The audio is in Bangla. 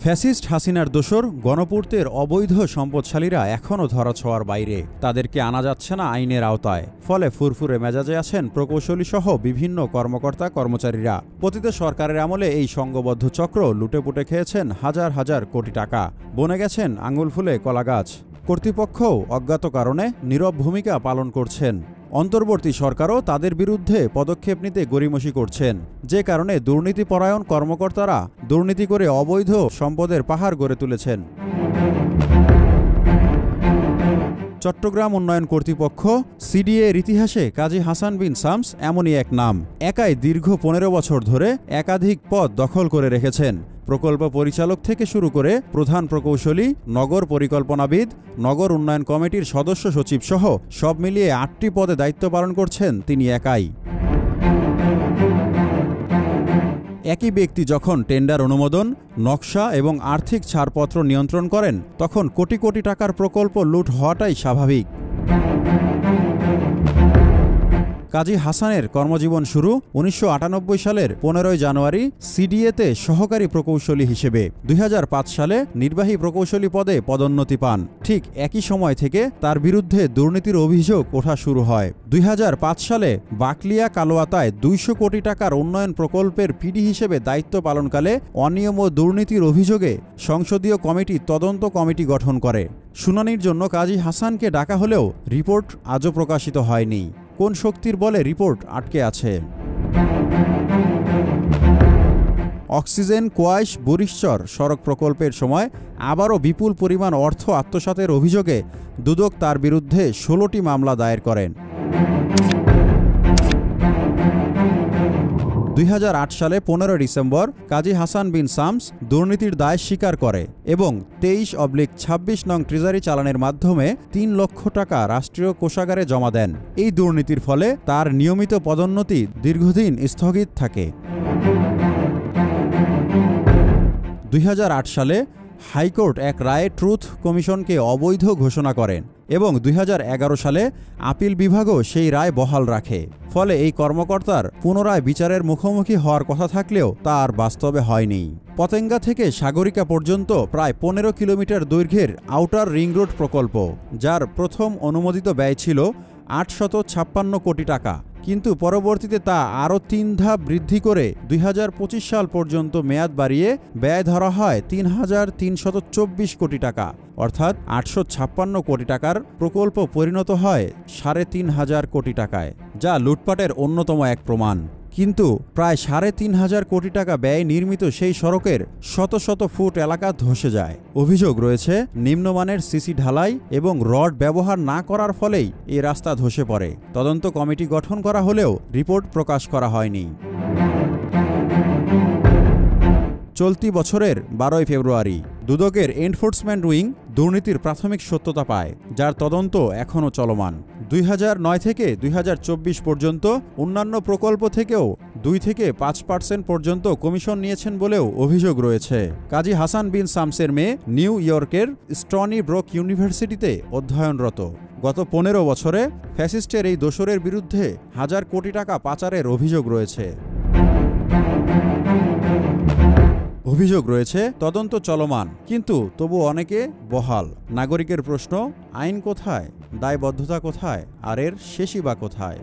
ফ্যাসিস্ট হাসিনার দোসর গণপূর্তের অবৈধ সম্পদশালীরা এখনও ধরাছোঁয়ার বাইরে। তাদেরকে আনা যাচ্ছে না আইনের আওতায়। ফলে ফুরফুরে মেজাজে আছেন প্রকৌশলী সহ বিভিন্ন কর্মকর্তা কর্মচারীরা। পতিত সরকারের আমলে এই সংঘবদ্ধ চক্র লুটেপুটে খেয়েছেন হাজার হাজার কোটি টাকা, বনে গেছেন আঙুল ফুলে কলাগাছ। কর্তৃপক্ষও অজ্ঞাত কারণে নীরব ভূমিকা পালন করছেন। অন্তর্বর্তী সরকারও তাদের বিরুদ্ধে পদক্ষেপ নিতে গড়িমসি করছেন, যে কারণে দুর্নীতিপরায়ণ কর্মকর্তারা দুর্নীতি করে অবৈধ সম্পদের পাহাড় গড়ে তুলেছেন। চট্টগ্রাম উন্নয়ন কর্তৃপক্ষ সিডিএর ইতিহাসে কাজী হাসান বিন শামস এমনই এক নাম। একাই দীর্ঘ 15 বছর ধরে একাধিক পদ দখল করে রেখেছেন। প্রকল্প পরিচালক থেকে শুরু করে প্রধান প্রকৌশলী, নগর পরিকল্পনাবিদ, নগর উন্নয়ন কমিটির সদস্য সচিব সহ সব মিলিয়ে 8টি পদে দায়িত্ব পালন করছেন তিনি একাই। একই ব্যক্তি যখন টেন্ডার অনুমোদন, নকশা এবং আর্থিক ছাড়পত্র নিয়ন্ত্রণ করেন, তখন কোটি কোটি টাকার প্রকল্প লুট হওয়াটাই স্বাভাবিক। কাজী হাসানের কর্মজীবন শুরু 1998 সালের 15 জানুয়ারি সিডিএতে সহকারী প্রকৌশলী হিসেবে। 2005 সালে নির্বাহী প্রকৌশলী পদে পদোন্নতি পান। ঠিক একই সময় থেকে তার বিরুদ্ধে দুর্নীতির অভিযোগ ওঠা শুরু হয়। 2005 সালে বাকলিয়া কালোয়াতায় 200 কোটি টাকার উন্নয়ন প্রকল্পের পিডি হিসেবে দায়িত্ব পালনকালে অনিয়ম ও দুর্নীতির অভিযোগে সংসদীয় কমিটি তদন্ত কমিটি গঠন করে। শুনানির জন্য কাজী হাসানকে ডাকা হলেও রিপোর্ট আজও প্রকাশিত হয়নি। কোন শক্তির বলে রিপোর্ট আটকে আছে? অক্সিজেন কোয়াইশ বরিশচর সড়ক প্রকল্পের সময় আবারও বিপুল পরিমাণ অর্থ আত্মসাতের অভিযোগে দুদক তার বিরুদ্ধে 16টি মামলা দায়ের করেন। 2008 সালে 15 ডিসেম্বর কাজী হাসান বিন শামস দুর্নীতির দায় স্বীকার করে এবং 23/26 নং ট্রেজারি চালানের মাধ্যমে 3 লক্ষ টাকা রাষ্ট্রীয় কোষাগারে জমা দেন। এই দুর্নীতির ফলে তার নিয়মিত পদোন্নতি দীর্ঘদিন স্থগিত থাকে। 2008 সালে হাইকোর্ট এক রায়ে ট্রুথ কমিশনকে অবৈধ ঘোষণা করেন এবং 2011 সালে আপিল বিভাগও সেই রায় বহাল রাখে। ফলে এই কর্মকর্তার পুনরায় বিচারের মুখোমুখি হওয়ার কথা থাকলেও তা আর বাস্তবে হয়নি। পতেঙ্গা থেকে সাগরিকা পর্যন্ত প্রায় 15 কিলোমিটার দৈর্ঘ্যের আউটার রিং রোড প্রকল্প, যার প্রথম অনুমোদিত ব্যয় ছিল 856 কোটি টাকা, কিন্তু পরবর্তীতে তা আরও 3 ধাপ বৃদ্ধি করে 2025 সাল পর্যন্ত মেয়াদ বাড়িয়ে ব্যয় ধরা হয় 3,324 কোটি টাকা, অর্থাৎ 856 কোটি টাকার প্রকল্প পরিণত হয় 3,500 কোটি টাকায়, যা লুটপাটের অন্যতম এক প্রমাণ। কিন্তু প্রায় 3,500 কোটি টাকা ব্যয়ে নির্মিত সেই সড়কের শত শত ফুট এলাকা ধসে যায়। অভিযোগ রয়েছে নিম্নমানের সিসি ঢালাই এবং রড ব্যবহার না করার ফলেই এই রাস্তা ধসে পড়ে। তদন্ত কমিটি গঠন করা হলেও রিপোর্ট প্রকাশ করা হয়নি। চলতি বছরের 12 ফেব্রুয়ারি দুদকের এনফোর্সমেন্ট উইং দুর্নীতির প্রাথমিক সত্যতা পায়, যার তদন্ত এখনও চলমান। 2009 থেকে 2024 পর্যন্ত অন্যান্য প্রকল্প থেকেও 2 থেকে 5% পর্যন্ত কমিশন নিয়েছেন বলেও অভিযোগ রয়েছে। কাজী হাসান বিন শামসের মেয়ে নিউ ইয়র্কের স্টনি ব্রুক ইউনিভার্সিটিতে অধ্যয়নরত। গত 15 বছরে ফ্যাসিস্টের এই দোসরের বিরুদ্ধে হাজার কোটি টাকা পাচারের অভিযোগ রয়েছে। তদন্ত চলমান, কিন্তু তবু অনেকে বহাল। নাগরিকের প্রশ্ন, আইন কোথায়, দায়বদ্ধতা কোথায়, আর এর শেষই বা কোথায়?